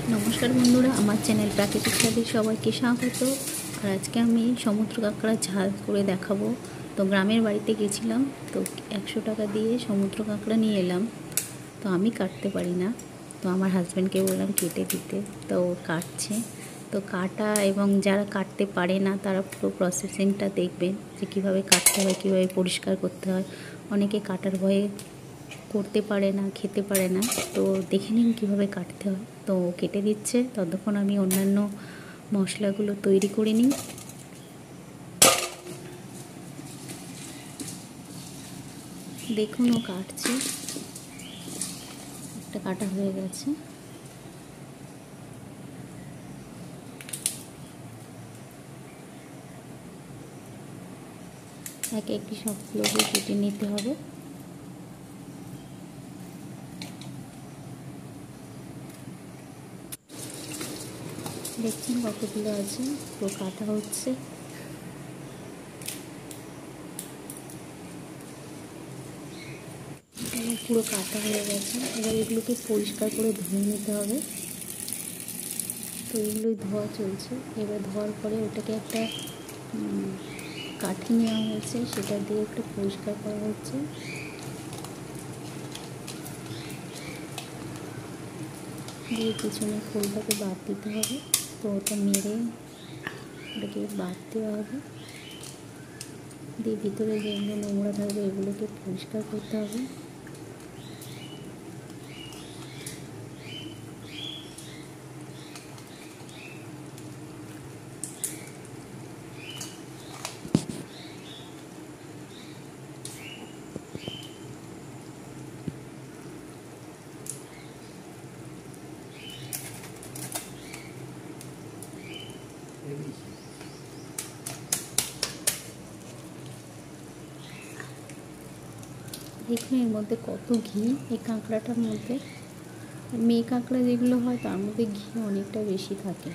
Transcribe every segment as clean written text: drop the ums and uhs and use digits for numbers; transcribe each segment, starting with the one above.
নমস্কার বন্ধুরা, আমার চ্যানেল প্রাকৃতিক স্বাদে সবাইকে স্বাগত। আর আজকে আমি সমুদ্র কাঁকড়া ঝাল করে দেখাবো। তো গ্রামের বাড়িতে গেছিলাম, তো 100 টাকা দিয়ে সমুদ্র কাঁকড়া নিয়ে এলাম। তো আমি কাটতে পারি না, তো আমার হাজব্যান্ডকে বললাম কেটে দিতে, তো ও কাটছে। তো কাটা এবং যারা কাটতে পারে না তারা পুরো প্রসেসিংটা দেখবেন যে কীভাবে কাটতে হয়, কীভাবে পরিষ্কার করতে হয়। অনেকে কাটার ভয়ে করতে পারে না, খেতে পারে না। তো দেখে নিন কীভাবে কাটতে হয়। তো কেটে দিচ্ছে, ততক্ষণ আমি অন্যান্য মশলাগুলো তৈরি করে নিই। দেখুন ও কাটছে, একটা কাটা হয়ে গেছে। একে একটি সবগুলোকে কেটে নিতে হবে। দেখছেন কতগুলো আছে, তো কাটা হচ্ছে। পুরো কাটা হয়ে গেছে। এবার এগুলোকে পরিষ্কার করে ধুয়ে নিতে হবে। তো এগুলোই ধোয়া চলছে। এবার ধোয়ার পরে ওটাকে একটা কাঠি নেওয়া হয়েছে, সেটা দিয়ে একটু পরিষ্কার করা হচ্ছে। দিয়ে পিছনে খোলটাকে বাদ দিতে হবে। তো ওটা মেরে ওটাকে বাদ দেওয়া হবে। দিয়ে ভিতরে যেগুলো নোংরা থাকবে এগুলোকে পরিষ্কার করতে হবে। দেখুন এর মধ্যে কত ঘি, এই কাঁকড়াটার মধ্যে। মেয়ে কাঁকড়া যেগুলো হয় তার মধ্যে ঘি অনেকটা বেশি থাকে।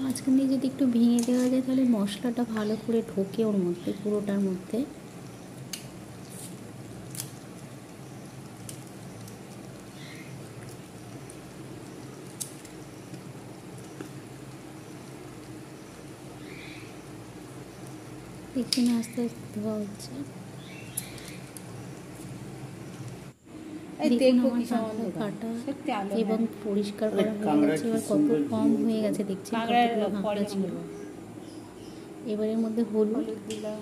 মাঝখান দিয়ে যদি একটু ভেঙে দেওয়া যায় তাহলে মশলাটা ভালো করে ঢোকে ওর মধ্যে, পুরোটার মধ্যে। এখানে আস্তে আস্তে ধোয়া হচ্ছে। দেখুন আমার কাটা এবং পরিষ্কার করা হয়ে গেছে। এবার কত কম হয়ে গেছে দেখছি, কতগুলো কাঁকড়া ছিল। এবার এর মধ্যে হলুদ দিলাম,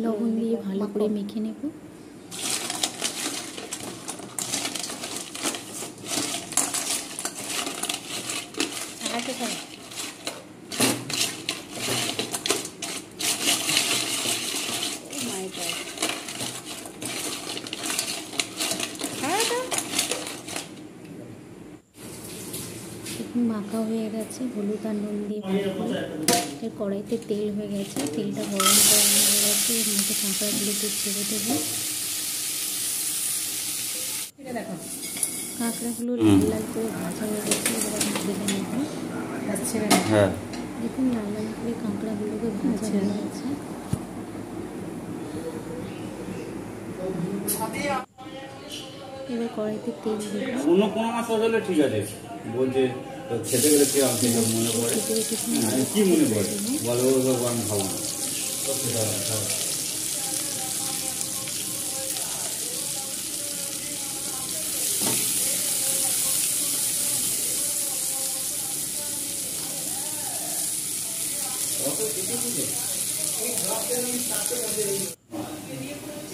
লবণ দিয়ে ভালো করে মেখে নেব। মাখা হয়ে গেছে হলুদ আর নুন দিয়ে ভালো করে। এর কড়াইতে তেল হয়ে গেছে, তেলটা গরম করা হয়ে গেছে। এর মধ্যে কাঁকড়াগুলোকে ছেড়ে দেবো। কাঁকড়াগুলো লাল লাল করে ভাজা হয়ে গেছে, এবার আমি ঢেলে নেব। দেখুন লাল লাল করে কাঁকড়াগুলোকে ভাজা হয়ে গেছে। এবার কড়াইতে তেল দেবো। অন্য কোনো মাছ হলে ঠিক আছে, বলছে খেতে গেলে কে আপনি মনে পড়ে কি মনে পড়ে বলো, আমি খাবো না।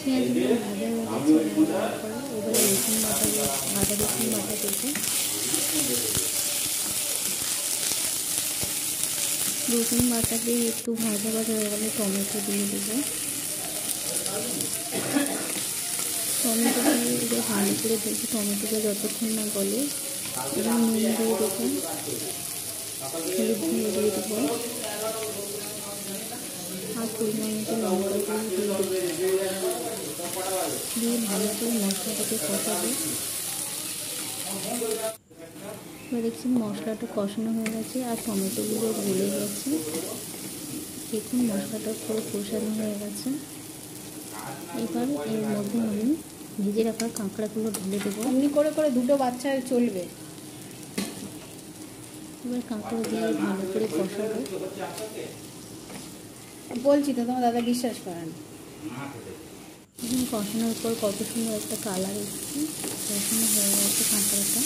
পেঁয়াজগুলো ভাজা হয়ে গেছে, এবারে রসুন বাটা, আদা রসুন বাটা দেবো। রসুন বাটা দিয়ে একটু ভাজা ভাজা হয়ে গেলে টমেটো দিয়ে দেবো। টমেটো দিয়ে ভালো করে দেখি টমেটোটা যতক্ষণ না গলে। এবং নুন দিয়ে দেবো, হলুদ গুঁড়ো দিয়ে দেবো, আর পরিমাণ মতো লঙ্কা গুঁড়ো দিয়ে দেবো। দিয়ে ভালো করে মশলাটাকে কষাবো। এবার দেখছি মশলাটা কষানো হয়ে গেছে আর টমেটোগুলো গলে গেছে। দেখুন মশলাটা পুরো কষানো হয়ে গেছে। এবার এর মধ্যে আমি ভেজে রাখা কাঁকড়াগুলো ঢেলে দেবো। এমনি করে করে দুটো বাচ্চা চলবে। এবার কাঁকড়া দিয়ে ভালো করে কষাবো। বলছি তো তোমার দাদা বিশ্বাস করে না। এখন কষানোর পর কত সুন্দর একটা কালার এসেছে। কষানো হয়ে গেছে কাঁকড়াটা।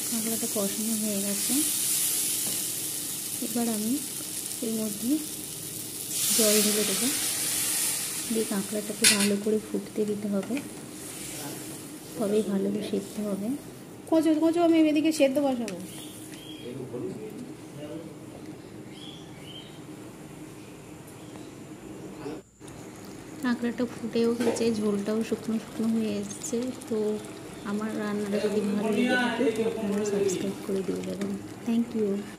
কাঁকড়াটা কষানো হয়ে গেছে। এবার আমি এর মধ্যে জল ঢেলে দেবো, দিয়ে কাঁকড়াটাকে ভালো করে ফুটতে দিতে হবে, তবেই ভালো করে সেদ্ধ হবে। কোঁচো কোঁচো আমি এদিকে সেদ্ধ বসাবো। কাঁকড়াটা ফুটেও গেছে, ঝোলটাও শুকনো শুকনো হয়ে এসেছে। তো আমার রান্নাটা যদি ভালো লেগে থাকে তো আপনারা সাবস্ক্রাইব করে দিয়ে যাবেন। Thank you.